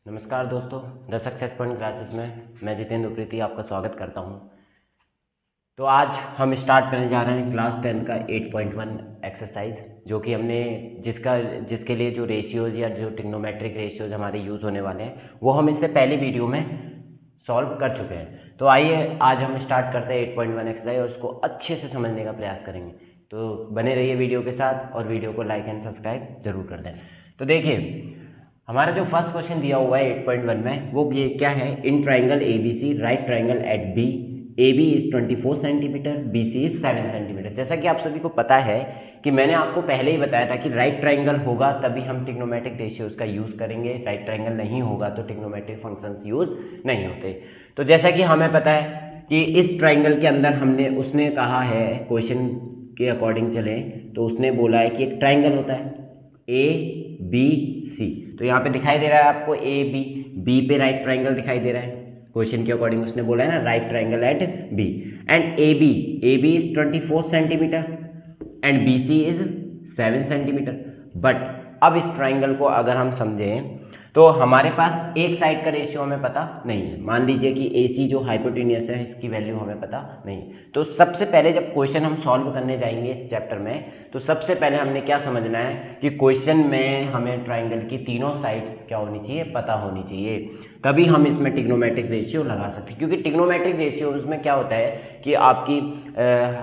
नमस्कार दोस्तों, the success point classes में मैं जितेंद्र उप्रेती आपका स्वागत करता हूं। तो आज हम स्टार्ट करने जा रहे हैं क्लास 10 का 8.1 एक्सरसाइज, जो कि हमने जिसके लिए जो रेशियोज या जो ट्रिग्नोमेट्रिक रेशियोज हमारे यूज़ होने वाले हैं वो हम इससे पहले वीडियो में सॉल्व कर चुके हैं। तो आइए आज हम स्टार्ट करते हैं 8.1 एक्सरसाइज और उसको अच्छे से समझने का प्रयास करेंगे। तो बने रहिए वीडियो के साथ और वीडियो को लाइक एंड सब्सक्राइब जरूर कर दें। तो देखिए, हमारा जो फर्स्ट क्वेश्चन दिया हुआ है 8.1 में वो ये क्या है, in triangle ABC right triangle at B AB is 24 centimetre, BC is 7 centimetre. जैसा कि आप सभी को पता है कि मैंने आपको पहले ही बताया था कि राइट ट्राइंगल होगा तभी हम ट्रिग्नोमेट्रिक रेशियोज का यूज़ करेंगे, राइट ट्राइंगल नहीं होगा तो ट्रिग्नोमेट्रिक फंक्शंस यूज़ नहीं होते। तो जैसा कि हमें पता है कि इस ट्राइंगल के अंदर उसने कहा है, क्वेश्चन के अकॉर्डिंग चले तो उसने बोला है कि एक ट्राइंगल होता है ABC। तो यहाँ पे दिखाई दे रहा है आपको AB, B पे राइट ट्राइंगल दिखाई दे रहा है। क्वेश्चन के अकॉर्डिंग उसने बोला है ना, right triangle at B and AB is 24 centimetre and BC is 7 centimetre. But अब इस ट्राइंगल को अगर हम समझें तो हमारे पास एक साइड का रेशियो हमें पता नहीं है। मान लीजिए कि AC जो हाइपोटेन्यूस है इसकी वैल्यू हमें पता नहीं। तो सबसे पहले जब क्वेश्चन हम सॉल्व करने जाएंगे इस चैप्टर में तो सबसे पहले हमने क्या समझना है कि क्वेश्चन में हमें ट्राइंगल की तीनों साइड्स क्या होनी चाहिए, पता होनी चाहिए, तभी हम इसमें ट्रिग्नोमेट्रिक रेशियो लगा सकते हैं। क्योंकि ट्रिग्नोमेट्रिक रेशियो में क्या होता है कि आपकी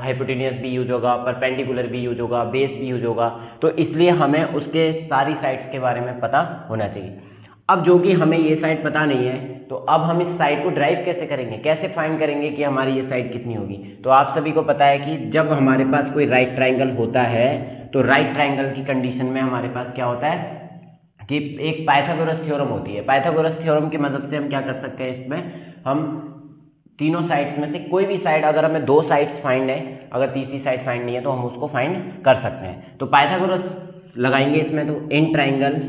हाइपोटेन्यूस भी यूज होगा, परपेंडिकुलर भी यूज होगा, बेस भी यूज होगा, तो इसलिए हमें उसके सारी साइड्स के बारे में पता होना चाहिए। अब जो कि हमें ये साइड पता नहीं है तो अब हम इस साइड को ड्राइव कैसे करेंगे, कैसे फाइंड करेंगे कि हमारी ये साइड कितनी होगी। तो आप सभी को पता है कि जब हमारे पास कोई राइट ट्राइंगल होता है तो राइट ट्राइंगल की कंडीशन में हमारे पास क्या होता है कि एक पाइथागोरस थ्योरम होती है। पाइथागोरस थ्योरम की मदद से हम क्या कर सकते हैं, इसमें हम तीनों साइड्स में से कोई भी साइड, अगर हमें दो साइड्स फाइंड है, अगर तीसरी साइड फाइंड नहीं है तो हम उसको फाइंड कर सकते हैं। तो पाइथागोरस लगाएंगे इसमें, तो in triangle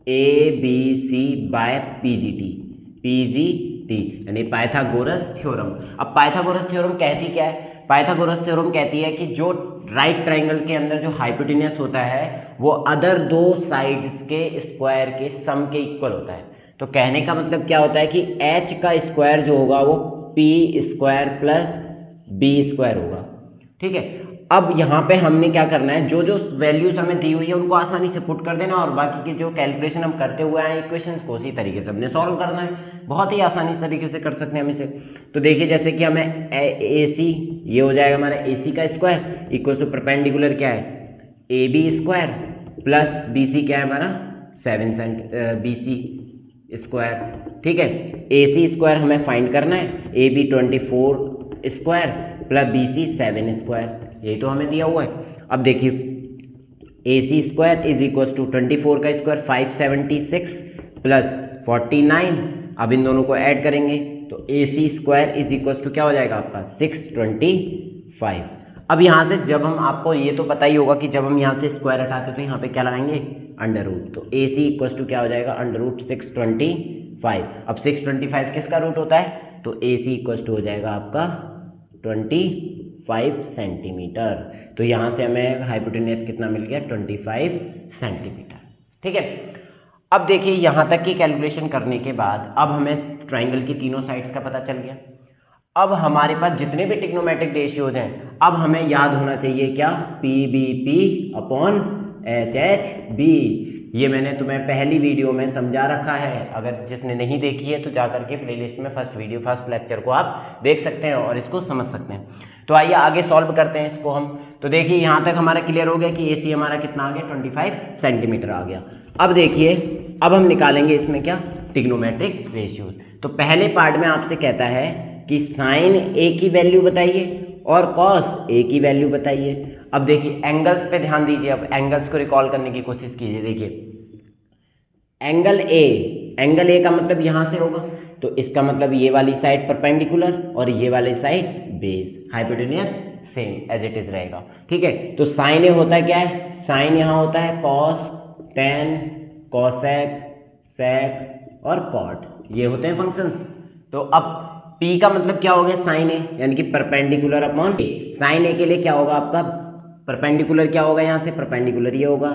ABC by PGT यानी पाइथागोरस थ्योरम। अब पाइथागोरस थ्योरम कहती क्या है, पाइथागोरस थ्योरम कहती है कि जो राइट ट्राइंगल के अंदर जो हाइपोटेन्यूस होता है वो अदर दो साइड्स के स्क्वायर के सम के इक्वल होता है। तो कहने का मतलब क्या होता है कि H का स्क्वायर जो होगा वो P square plus B square होगा। ठीक है, अब यहाँ पे हमने क्या करना है, जो जो वैल्यूज हमें दी हुई है उनको आसानी से पुट कर देना और बाकी की जो कैलकुलेशन हम करते हुए आए इक्वेशंस को उसी तरीके से हमने सॉल्व करना है। बहुत ही आसानी से तरीके से कर सकते हैं हम इसे। तो देखिए, जैसे कि हमें AC ये हो जाएगा हमारा AC का स्क्वायर इक्वल टू परपेंडिकुलर क्या है AB स्क्वायर प्लस BC क्या है हमारा 7 BC स्क्वायर। ठीक है, AC स्क्वायर हमें फाइंड करना है, AB 24 square plus BC 7 square, यही तो हमें दिया हुआ है। अब देखिए AC square is equal to 24 का स्क्वायर 576 प्लस 49। अब इन दोनों को ऐड करेंगे तो AC square is equal to क्या हो जाएगा आपका 625। अब यहाँ से जब हम, आपको ये तो पता ही होगा कि जब हम यहाँ से स्क्वायर हटाते तो यहाँ पे क्या लगाएंगे अंडर रूट। तो AC इक्वल टू क्या हो जाएगा अंडर रूट 625। अब 625 किसका रूट होता है, तो AC इक्वल टू हो जाएगा आपका 25 सेंटीमीटर। तो यहाँ से हमें हाइपोटेन्यूस कितना मिल गया 25 सेंटीमीटर। ठीक है, अब देखिए यहाँ तक की कैलकुलेशन करने के बाद अब हमें ट्राइंगल की तीनों साइड्स का पता चल गया। अब हमारे पास जितने भी ट्रिग्नोमेट्रिक रेशियोज हैं अब हमें याद होना चाहिए क्या, PBP अपॉन HHB। ये मैंने तुम्हें पहली वीडियो में समझा रखा है, अगर जिसने नहीं देखी है तो जाकर के प्लेलिस्ट में फर्स्ट लेक्चर को आप देख सकते हैं और इसको समझ सकते हैं। तो आइए आगे सॉल्व करते हैं इसको हम। तो देखिए यहाँ तक हमारा क्लियर हो गया कि AC हमारा कितना आ गया 25 सेंटीमीटर आ गया। अब देखिए, अब हम निकालेंगे इसमें क्या ट्रिग्नोमेट्रिक रेशियोज। तो पहले पार्ट में आपसे कहता है कि साइन A की वैल्यू बताइए और कॉस A की वैल्यू बताइए। अब देखिए एंगल्स पे ध्यान दीजिए, अब एंगल्स को रिकॉल करने की कोशिश कीजिए। देखिए एंगल A का मतलब यहाँ से होगा, तो इसका मतलब ये वाली साइड परपेंडिकुलर और ये वाली side base, hypotenuse same as it is रहेगा। ठीक है, तो साइन A होता है क्या है, साइन यहाँ होता है कॉस, टेन, कोसेक, सेक और कॉट, ये होते हैं फंक्शंस। तो अब P का मतलब क्या हो गया साइन A यानी कि perpendicular upon A। Sine A के लिए क्या होगा आपका परपेंडिकुलर क्या होगा, यहाँ से परपेंडिकुलर ये होगा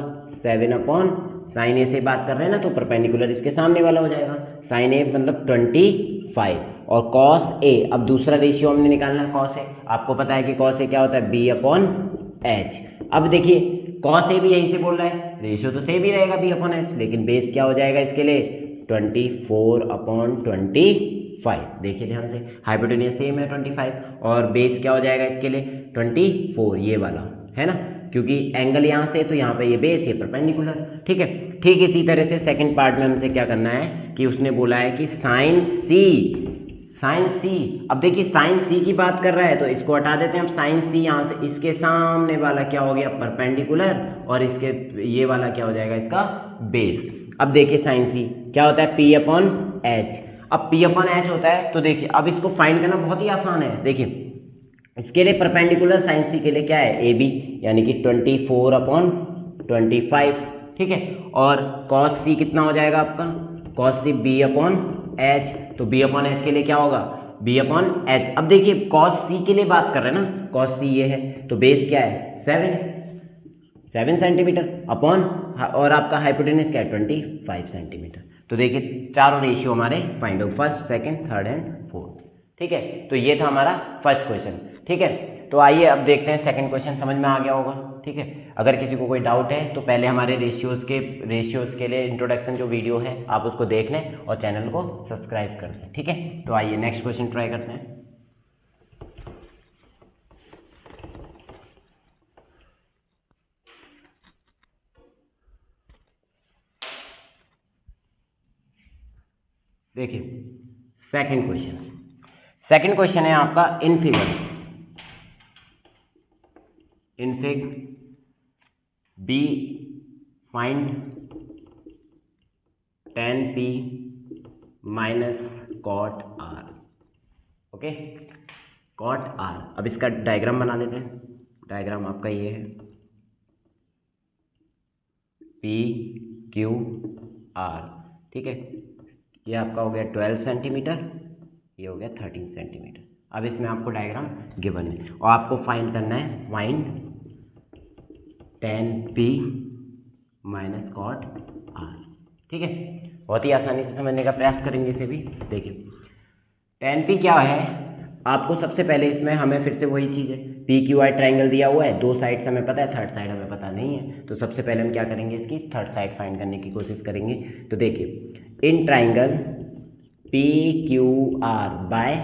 7 अपॉन साइन ए से बात कर रहे हैं ना, तो परपेंडिकुलर इसके सामने वाला हो जाएगा, साइन ए मतलब 25 और कॉस ए। अब दूसरा रेशियो हमने निकालना है कॉस ए। आपको पता है कि कॉस ए क्या होता है, बी अपॉन एच। अब देखिए कॉस ए भी यहीं से बोल रहा है, रेशियो तो सेम ही रहेगा बी अपॉन एच, लेकिन बेस क्या हो जाएगा इसके लिए 24/25। देखिए ध्यान से, हाइपोटेन्यूज सेम है 25 और बेस क्या हो जाएगा इसके लिए 24, ये वाला है ना, क्योंकि एंगल यहाँ से तो यहाँ पे ये बेस ये परपेंडिकुलर। ठीक है, ठीक इसी तरह से सेकंड पार्ट में हमसे क्या करना है कि उसने बोला है कि साइन सी। अब देखिए साइन सी की बात कर रहा है तो इसको हटा देते हैं। अब साइन सी यहाँ से इसके सामने वाला क्या हो गया परपेंडिकुलर और इसके ये वाला क्या हो जाएगा इसका बेस। अब देखिए साइन सी क्या होता है पी अपॉन एच। अब पी अपॉन एच होता है तो देखिए अब इसको फाइंड करना बहुत ही आसान है। देखिए इसके लिए परपेंडिकुलर साइन सी के लिए क्या है ए बी, यानी कि 24/25। ठीक है, और कॉस सी कितना हो जाएगा आपका, cos C B upon H. तो बी अपॉन एच के लिए क्या होगा बी अपॉन एच। अब देखिए कॉस सी के लिए बात कर रहे हैं ना, कॉस सी ये है तो बेस क्या है 7 सेंटीमीटर अपॉन, और आपका हाइपोटेन्यूज क्या है 25 सेंटीमीटर। तो देखिए चारों रेशियो हमारे फाइंड हो, first second third and fourth. ठीक है, तो ये था हमारा फर्स्ट क्वेश्चन। ठीक है, तो आइए अब देखते हैं सेकंड क्वेश्चन, समझ में आ गया होगा। ठीक है, अगर किसी को कोई डाउट है तो पहले हमारे रेशियोज़ के लिए इंट्रोडक्शन जो वीडियो है आप उसको देख लें और चैनल को सब्सक्राइब कर लें। ठीक है, तो आइए नेक्स्ट क्वेश्चन ट्राई करते हैं। देखिए सेकंड क्वेश्चन है आपका in fig B find tan P minus cot R। Okay, cot R। अब इसका डायग्राम बना लेते हैं। डायग्राम आपका ये है P Q R। ठीक है, ये आपका हो गया 12 सेंटीमीटर, ये हो गया 13 सेंटीमीटर। अब इसमें आपको डायग्राम गिवन है और आपको फाइंड करना है find tan P minus cot R। ठीक है, बहुत ही आसानी से समझने का प्रयास करेंगे इसे भी। देखिए tan P क्या है, आपको सबसे पहले इसमें हमें फिर से वही चीज़ है, पी क्यू आर ट्राइंगल दिया हुआ है, दो साइड्स हमें पता है, थर्ड साइड हमें पता नहीं है। तो सबसे पहले हम क्या करेंगे, इसकी थर्ड साइड फाइंड करने की कोशिश करेंगे। तो देखिए in triangle P Q R by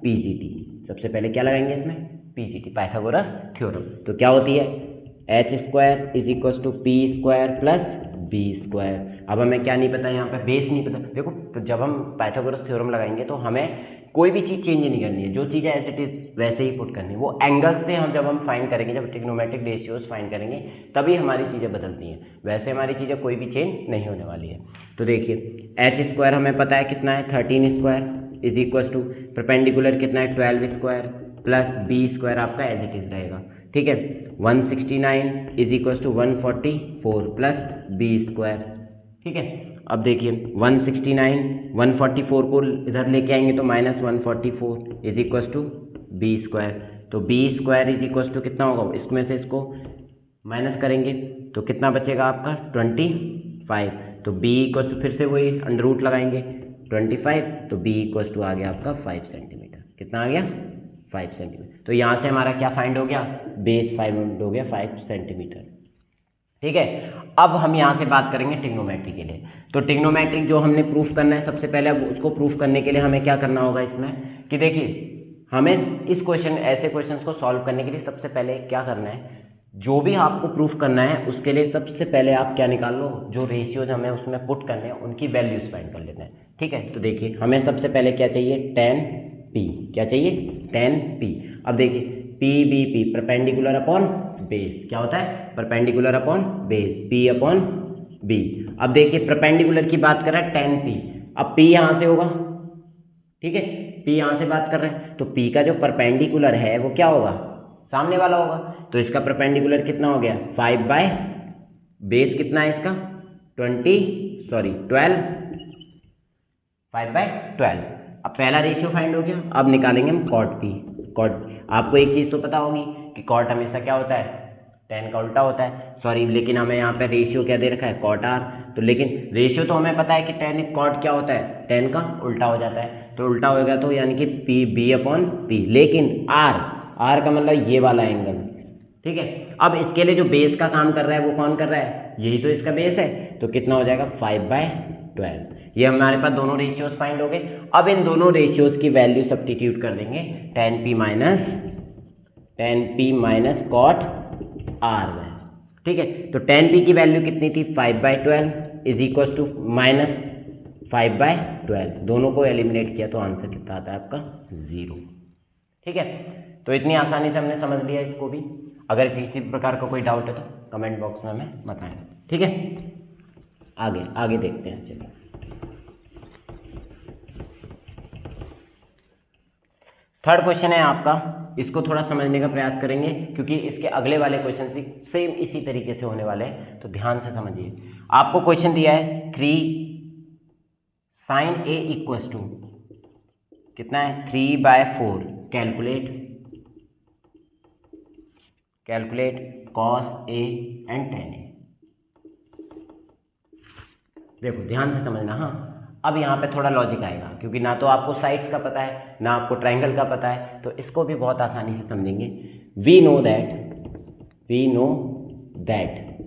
P G T, सबसे पहले क्या लगाएंगे इसमें P G T, Pythagoras theorem. तो क्या होती है H square is equal to P square plus B square. अब हमें क्या नहीं पता, यहाँ पे बेस नहीं पता। देखो जब हम पाइथागोरस थ्योरम लगाएंगे तो हमें कोई भी चीज़ चेंज नहीं करनी है, जो चीज़ है एज इट इज वैसे ही पुट करनी है। वो एंगल से हम जब हम फाइंड करेंगे, जब ट्रिग्नोमेट्रिक रेशियोज फाइंड करेंगे तभी हमारी चीज़ें बदलती हैं, वैसे हमारी चीज़ें कोई भी चेंज नहीं होने वाली है। तो देखिए एच स्क्वायर हमें पता है कितना है 13 square is equal to perpendicular कितना है 12 स्क्वायर प्लस बी स्क्वायर आपका एज इट इज रहेगा। ठीक है, 169 is equal to 144 plus B square. ठीक है, अब देखिए 169 को इधर लेके आएंगे तो minus 144 is equal to B square. तो B square is equal to कितना होगा, इसमें से इसको माइनस करेंगे तो कितना बचेगा आपका 25। तो बी इक्वल टू फिर से वही अंडर रूट लगाएंगे 25, तो बी इक्वल टू आ गया आपका 5 सेंटीमीटर। कितना आ गया 5 सेंटीमीटर। तो यहाँ से हमारा क्या फाइंड हो गया, बेस फाइंड हो गया 5 सेंटीमीटर। ठीक है, अब हम यहाँ से बात करेंगे ट्रिग्नोमेट्री के लिए। तो ट्रिग्नोमेट्रिक जो हमने प्रूफ करना है, सबसे पहले अब उसको प्रूफ करने के लिए हमें क्या करना होगा इसमें कि देखिए हमें इस ऐसे क्वेश्चंस को सॉल्व करने के लिए सबसे पहले क्या करना है, जो भी आपको प्रूफ करना है उसके लिए सबसे पहले आप क्या निकाल लो, जो रेशियोज हमें उसमें पुट करने हैं उनकी वैल्यूज फाइंड कर लेते हैं। ठीक है, तो देखिए हमें सबसे पहले क्या चाहिए tan P, क्या चाहिए tan P। अब देखिए P B P perpendicular upon base, क्या होता है perpendicular upon base, P upon B। अब देखिए परपेंडिकुलर की बात कर रहा है tan P, अब P यहाँ से होगा। ठीक है, P यहाँ से बात कर रहे हैं तो P का जो परपेंडिकुलर है वो क्या होगा, सामने वाला होगा। तो इसका परपेंडिकुलर कितना हो गया 5 बाय बेस कितना है इसका 12, 5 बाय 12। अब पहला रेशियो फाइंड हो गया। अब निकालेंगे हम कॉट P। आपको एक चीज़ तो पता होगी कि कॉट हमेशा क्या होता है tan का उल्टा होता है, सॉरी, लेकिन हमें यहाँ पे रेशियो क्या दे रखा है, cot r। तो लेकिन रेशियो तो हमें पता है कि tan cot क्या होता है, tan का उल्टा हो जाता है, तो उल्टा होगा तो यानी कि p b अपॉन p, लेकिन r का मतलब ये वाला एंगल, ठीक है। अब इसके लिए जो बेस का काम कर रहा है वो कौन कर रहा है, यही तो इसका बेस है, तो कितना हो जाएगा 5/12। ये हमारे पास दोनों रेशियोज फाइंड हो गए। अब इन दोनों रेशियोज की वैल्यू सब्स्टिट्यूट कर देंगे tan p minus cot r में, ठीक है। तो tan p की वैल्यू कितनी थी, 5/12 इज इक्वल टू माइनस 5/12, दोनों को एलिमिनेट किया तो आंसर कितना आता है आपका 0, ठीक है। तो इतनी आसानी से हमने समझ लिया इसको भी। अगर किसी प्रकार का कोई डाउट है तो कमेंट बॉक्स में हमें बताएं, ठीक है। आगे देखते हैं, चलिए। थर्ड क्वेश्चन है आपका, इसको थोड़ा समझने का प्रयास करेंगे क्योंकि इसके अगले वाले क्वेश्चन भी सेम इसी तरीके से होने वाले हैं, तो ध्यान से समझिए। आपको क्वेश्चन दिया है 3 sin a इक्वल्स टू कितना है, 3/4, calculate cos a and tan a। देखो ध्यान से समझना, हाँ। अब यहाँ पे थोड़ा लॉजिक आएगा क्योंकि ना तो आपको साइड्स का पता है ना आपको ट्रायंगल का पता है, तो इसको भी बहुत आसानी से समझेंगे। वी नो दैट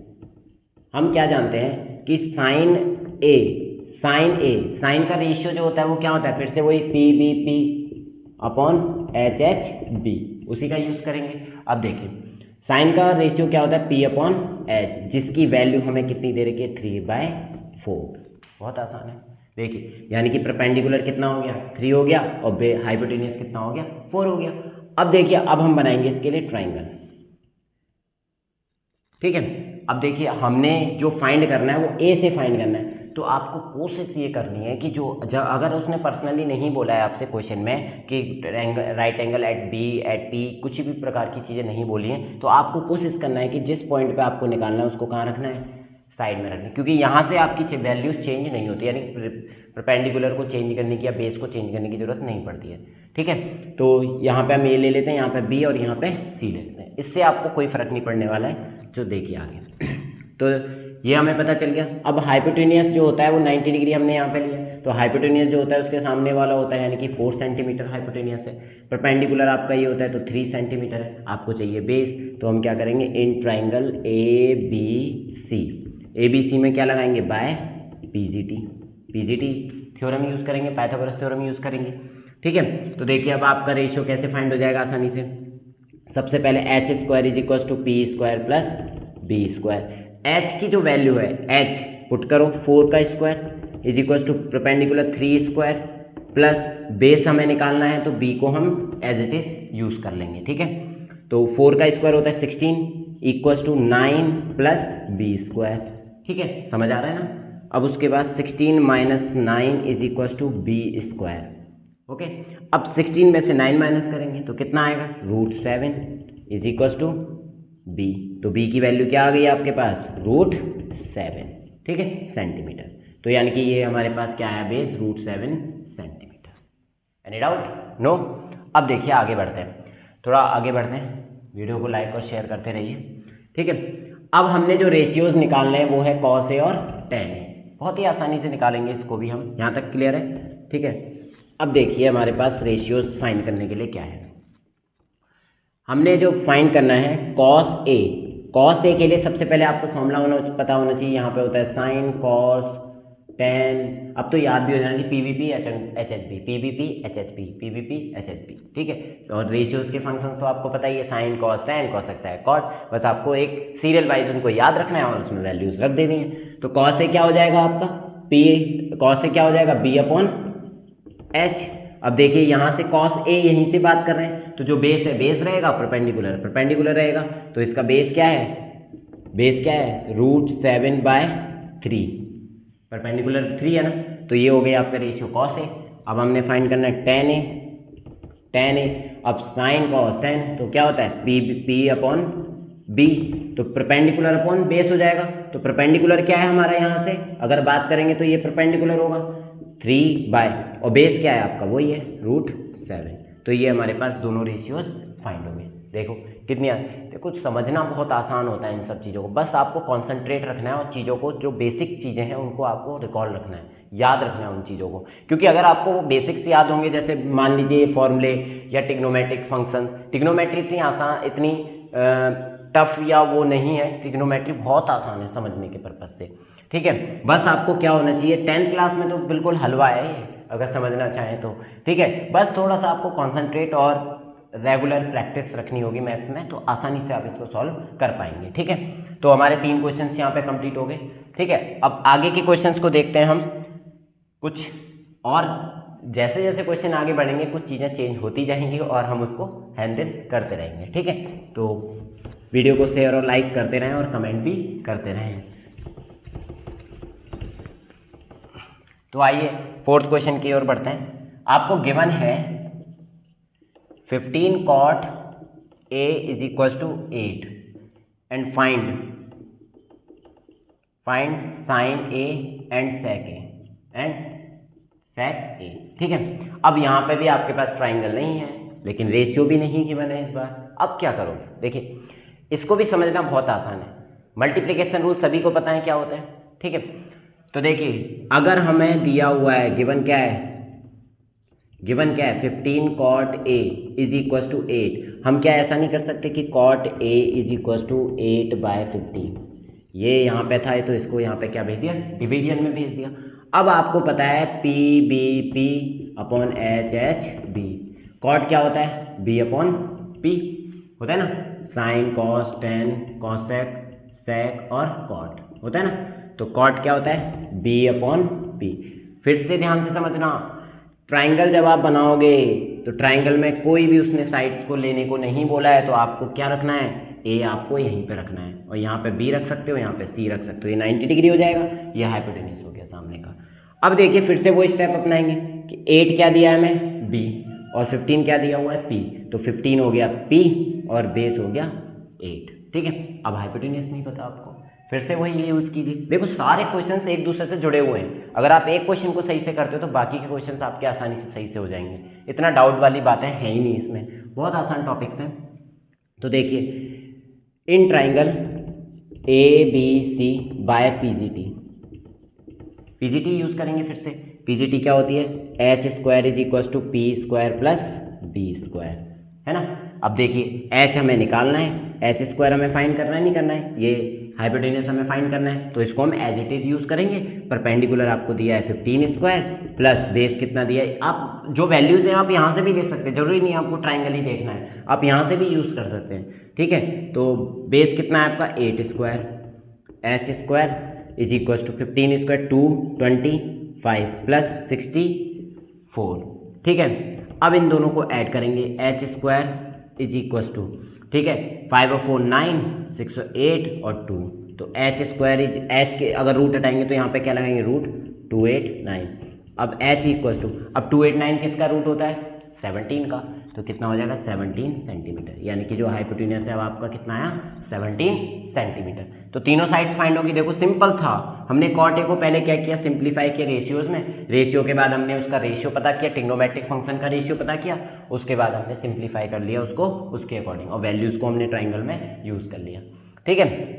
हम क्या जानते हैं कि साइन का रेशियो जो होता है वो क्या होता है, फिर से वही P B P upon H H B, उसी का यूज करेंगे। अब देखिए साइन का रेशियो क्या होता है, पी अपॉन एच, जिसकी वैल्यू हमें कितनी दे रखी है, 3/4। बहुत आसान है, देखिए, यानी कि परपेंडिकुलर कितना हो गया, 3 हो गया, और हाइपोटेनियस कितना हो गया, 4 हो गया। अब देखिए, अब हम बनाएंगे इसके लिए ट्राइंगल, ठीक है। अब देखिए हमने जो फाइंड करना है वो ए से फाइंड करना है, तो आपको कोशिश ये करनी है कि अगर उसने पर्सनली नहीं बोला है आपसे क्वेश्चन में कि right angle at B at P, कुछ भी प्रकार की चीज़ें नहीं बोली हैं, तो आपको कोशिश करना है कि जिस पॉइंट पे आपको निकालना है उसको कहाँ रखना है, साइड में रखना, क्योंकि यहाँ से आपकी वैल्यूज चेंज नहीं होती, यानी परपेंडिकुलर को चेंज करने की या बेस को चेंज करने की जरूरत नहीं पड़ती है, ठीक है। तो यहाँ पे हम ए ले लेते हैं, यहाँ पे बी और यहाँ पे सी ले लेते हैं, इससे आपको कोई फर्क नहीं पड़ने वाला है। जो देखिए आगे तो ये हमें पता चल गया। अब हाइपोटेनियस जो होता है वो 90 डिग्री हमने यहाँ पे लिया, तो हाइपोटेनियस जो होता है उसके सामने वाला होता है, यानी कि 4 सेंटीमीटर हाइपोटेनियस है। परपेंडिकुलर आपका ये होता है तो 3 सेंटीमीटर है। आपको चाहिए बेस, तो हम क्या करेंगे, in triangle A B C में क्या लगाएंगे, बाय पीजीटी थ्योरम यूज़ करेंगे, पाइथागोरस थ्योरम यूज़ करेंगे, ठीक है। तो देखिए अब आपका रेशियो कैसे फाइंड हो जाएगा आसानी से। सबसे पहले H square is equal to P square plus B square. H की जो वैल्यू है, एच पुट करो 4 का square is equal to perpendicular 3 square plus base हमें निकालना है, तो बी को हम एज इट इज यूज कर लेंगे, ठीक है। तो 4 का स्क्वायर होता है 16 इक्वल टू 9 प्लस बी स्क्वायर, ठीक है, समझ आ रहा है ना। अब उसके बाद 16 minus 9 is equal to B square, okay. अब 16 में से 9 माइनस करेंगे तो कितना आएगा, √7 इज इक्वल टू बी। तो बी की वैल्यू क्या आ गई आपके पास, √7, ठीक है, सेंटीमीटर। तो यानी कि ये हमारे पास क्या आया, base √7 centimetre. Any doubt, no. अब देखिए आगे बढ़ते हैं, थोड़ा आगे बढ़ते हैं, वीडियो को लाइक और शेयर करते रहिए, ठीक है। अब हमने जो रेशियोज निकालने हैं वो है cos A और tan A, बहुत ही आसानी से निकालेंगे इसको भी हम, यहाँ तक क्लियर है, ठीक है। अब देखिए हमारे पास रेशियोज फाइंड करने के लिए क्या है, हमने जो फाइंड करना है cos A के लिए सबसे पहले आपको फॉर्मूला पता होना चाहिए। यहाँ पे होता है साइन कॉस tan, अब तो याद भी हो जाना चाहिए, पीवीपी एचएचपी, पीवीपी एचएचपी, पीवीपी एचएचपी, ठीक है। और रेशियोज के फंक्शंस तो आपको पता ही है, sine cos tan cos x cot, बस आपको एक सीरियल वाइज उनको याद रखना है और उसमें वैल्यूज रख देनी है। तो cos A क्या हो जाएगा आपका, cos A क्या हो जाएगा, b अपॉन h। अब देखिए यहाँ से cos A यहीं से बात कर रहे हैं, तो जो बेस है बेस रहेगा, परपेंडिकुलर रहेगा, तो इसका बेस क्या है, √7/3, परपेंडिकुलर 3 है ना, तो ये हो गया आपका रेशियो cos A। अब हमने फाइंड करना है tan A। अब साइन cos tan तो क्या होता है, p अपॉन b, तो परपेंडिकुलर अपॉन बेस हो जाएगा। तो परपेंडिकुलर क्या है हमारा, यहाँ से अगर बात करेंगे तो ये परपेंडिकुलर होगा 3 और बेस क्या है आपका, वही है √7। तो ये हमारे पास दोनों रेशियोज फाइंड हो गए। देखो कितनी देखो समझना बहुत आसान होता है इन सब चीज़ों को, बस आपको कॉन्सेंट्रेट रखना है और चीज़ों को, जो बेसिक चीज़ें हैं उनको आपको रिकॉल रखना है, याद रखना है उन चीज़ों को। क्योंकि अगर आपको वो बेसिक्स याद होंगे, जैसे मान लीजिए फॉर्मूले या ट्रिग्नोमेट्रिक फंक्शंस, ट्रिग्नोमेट्री इतनी आसान, इतनी टफ या वो नहीं है, ट्रिग्नोमेट्री बहुत आसान है समझने के पर्पज से, ठीक है। बस आपको क्या होना चाहिए, 10th क्लास में तो बिल्कुल हलवा है ये, अगर समझना चाहें तो, ठीक है। बस थोड़ा सा आपको कॉन्सेंट्रेट और रेगुलर प्रैक्टिस रखनी होगी मैथ्स में, तो आसानी से आप इसको सॉल्व कर पाएंगे, ठीक है। तो हमारे 3 क्वेश्चंस यहाँ पे कंप्लीट हो गए, ठीक है। अब आगे के क्वेश्चंस को देखते हैं हम कुछ, और जैसे जैसे क्वेश्चन आगे बढ़ेंगे कुछ चीज़ें चेंज होती जाएंगी और हम उसको हैंडल करते रहेंगे, ठीक है। तो वीडियो को शेयर और लाइक करते रहें और कमेंट भी करते रहें। तो आइए 4th क्वेश्चन की ओर बढ़ते हैं। आपको गिवन है 15 cot A is equals to 8 and find sin A and sec A, ठीक है। अब यहाँ पे भी आपके पास ट्राइंगल नहीं है, लेकिन रेशियो भी नहीं गिवन है इस बार। अब क्या करोगे, देखिए इसको भी समझना बहुत आसान है। मल्टीप्लिकेशन रूल सभी को पता है क्या होता है, ठीक है। तो देखिए अगर हमें दिया हुआ है गिवन क्या है, 15 cot A is equal to 8, हम क्या ऐसा नहीं कर सकते कि cot A is equal to 8/15, ये यहाँ पे था तो इसको यहाँ पे क्या भेज दिया, डिवीजन में भेज दिया। अब आपको पता है PBP अपॉन HHB, cot क्या होता है, B अपॉन P होता है ना, sine cos tan cosec sec और cot होता है ना, तो cot क्या होता है, B अपॉन P। फिर से ध्यान से समझना, ट्राइंगल जब आप बनाओगे तो ट्राइंगल में कोई भी उसने साइड्स को लेने को नहीं बोला है, तो आपको क्या रखना है, ए आपको यहीं पे रखना है और यहाँ पे बी रख सकते हो, यहाँ पे सी रख सकते हो, ये 90 डिग्री हो जाएगा, ये हाइपोटेन्यूज हो गया सामने का। अब देखिए फिर से वो स्टेप अपनाएंगे कि 8 क्या दिया है हमें, बी, और 15 क्या दिया हुआ है, पी, तो 15 हो गया पी और बेस हो गया 8, ठीक है। अब हाइपोटेन्यूज नहीं पता आपको, फिर से वही यूज़ कीजिए। देखो सारे क्वेश्चंस एक दूसरे से जुड़े हुए हैं, अगर आप एक क्वेश्चन को सही से करते हो तो बाकी के क्वेश्चंस आपके आसानी से सही से हो जाएंगे, इतना डाउट वाली बातें हैं ही नहीं इसमें, बहुत आसान टॉपिक्स हैं। तो देखिए in triangle ABC by PGT use करेंगे फिर से। PGT क्या होती है, H² is equal to P² plus B², है ना। अब देखिए H हमें निकालना है, H² हमें फाइंड करना है, नहीं करना है, ये हाइपोटेन्यूज हमें फाइंड करना है, तो इसको हम एज इट इज यूज़ करेंगे। परपेंडिकुलर आपको दिया है 15² प्लस बेस कितना दिया है, आप जो वैल्यूज़ हैं आप यहाँ से भी ले सकते हैं, जरूरी नहीं आपको ट्राइंगल ही देखना है, आप यहाँ से भी यूज़ कर सकते हैं, ठीक है। तो बेस कितना है आपका 8², H² is equal to 15² 225 plus 64, ठीक है। अब इन दोनों को ऐड करेंगे, H² इज इक्वल टू, ठीक है, 5 और 4 9 6 और 8 और 2, तो H² इज H के अगर रूट हटाएंगे तो यहाँ पे क्या लगाएंगे, रूट 289। अब H इक्वल टू, अब 289 किसका रूट होता है, 17 का, तो कितना हो जाएगा 17 सेंटीमीटर, यानी कि जो हाइपोटेन्यूज है वो आपका कितना आया 17 सेंटीमीटर। तो तीनों साइड्स फाइंड होगी। देखो सिंपल था, हमने cot A को पहले क्या किया, सिंप्लीफाई किया रेशियोज में, रेशियो के बाद हमने उसका रेशियो पता किया, ट्रिग्नोमेट्रिक फंक्शन का रेशियो पता किया, उसके बाद हमने सिंप्लीफाई कर लिया उसको उसके अकॉर्डिंग, और वैल्यूज को हमने ट्राइंगल में यूज कर लिया, ठीक है।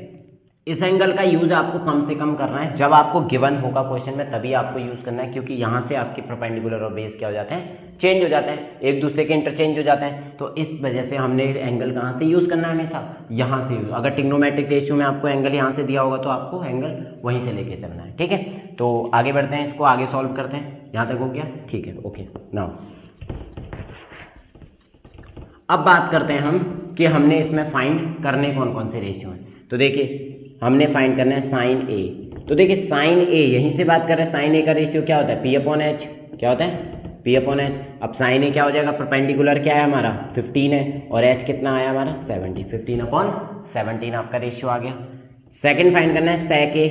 इस एंगल का यूज आपको कम से कम करना है, जब आपको गिवन होगा क्वेश्चन में तभी आपको यूज करना है, क्योंकि यहाँ से आपके परपेंडिकुलर और बेस क्या हो जाते हैं, चेंज हो जाते हैं, एक दूसरे के इंटरचेंज हो जाते हैं। तो इस वजह से हमने एंगल कहाँ से यूज करना है, हमेशा यहाँ से यूज। अगर ट्रिग्नोमेट्रिक रेशियो में आपको एंगल यहाँ से दिया होगा तो आपको एंगल वहीं से लेके चलना है, ठीक है। तो आगे बढ़ते हैं, इसको आगे सॉल्व करते हैं, यहाँ तक हो गया, ठीक है, ओके। नाउ अब बात करते हैं हम कि हमने इसमें फाइंड करने कौन कौन से रेशियो हैं। तो देखिए हमने फाइंड करना है साइन ए, तो देखिए साइन ए यहीं से बात कर रहे हैं, साइन ए का रेशियो क्या होता है, P/H, क्या होता है P/H। अब साइन ए क्या हो जाएगा, परपेंडिकुलर क्या है हमारा 15 है, और H कितना आया हमारा 70, 15/17 आपका रेशियो आ गया। सेकंड फाइंड करना है सेक ए,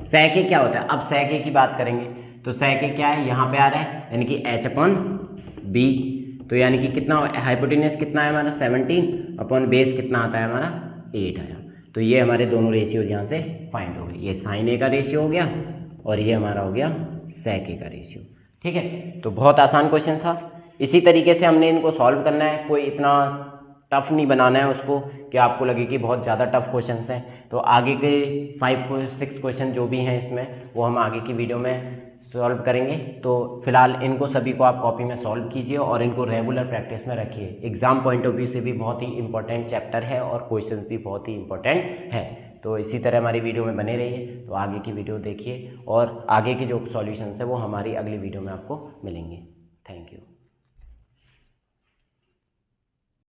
सेक ए क्या होता है, अब सेक ए की बात करेंगे तो सेक ए क्या है, यहाँ पे आ रहा है, यानी कि H/B, तो यानी कि कितना हाइपोटेन्यूज कितना है हमारा 17 अपॉन बेस कितना आता है हमारा 8 आया। तो ये हमारे दोनों रेशियो यहाँ से फाइंड हो गए, ये साइन ए का रेशियो हो गया और ये हमारा हो गया सेक ए का रेशियो, ठीक है। तो बहुत आसान क्वेश्चन था, इसी तरीके से हमने इनको सॉल्व करना है, कोई इतना टफ नहीं बनाना है उसको कि आपको लगे कि बहुत ज़्यादा टफ क्वेश्चंस हैं। तो आगे के 5-6 क्वेश्चन जो भी हैं इसमें वो हम आगे की वीडियो में सॉल्व करेंगे। तो फिलहाल इनको सभी को आप कॉपी में सॉल्व कीजिए और इनको रेगुलर प्रैक्टिस में रखिए। एग्जाम पॉइंट ऑफ व्यू से भी बहुत ही इंपॉर्टेंट चैप्टर है और क्वेश्चंस भी बहुत ही इंपॉर्टेंट है। तो इसी तरह हमारी वीडियो में बने रहिए। तो आगे की वीडियो देखिए और आगे की जो सॉल्यूशंस है वो हमारी अगली वीडियो में आपको मिलेंगे। Thank you.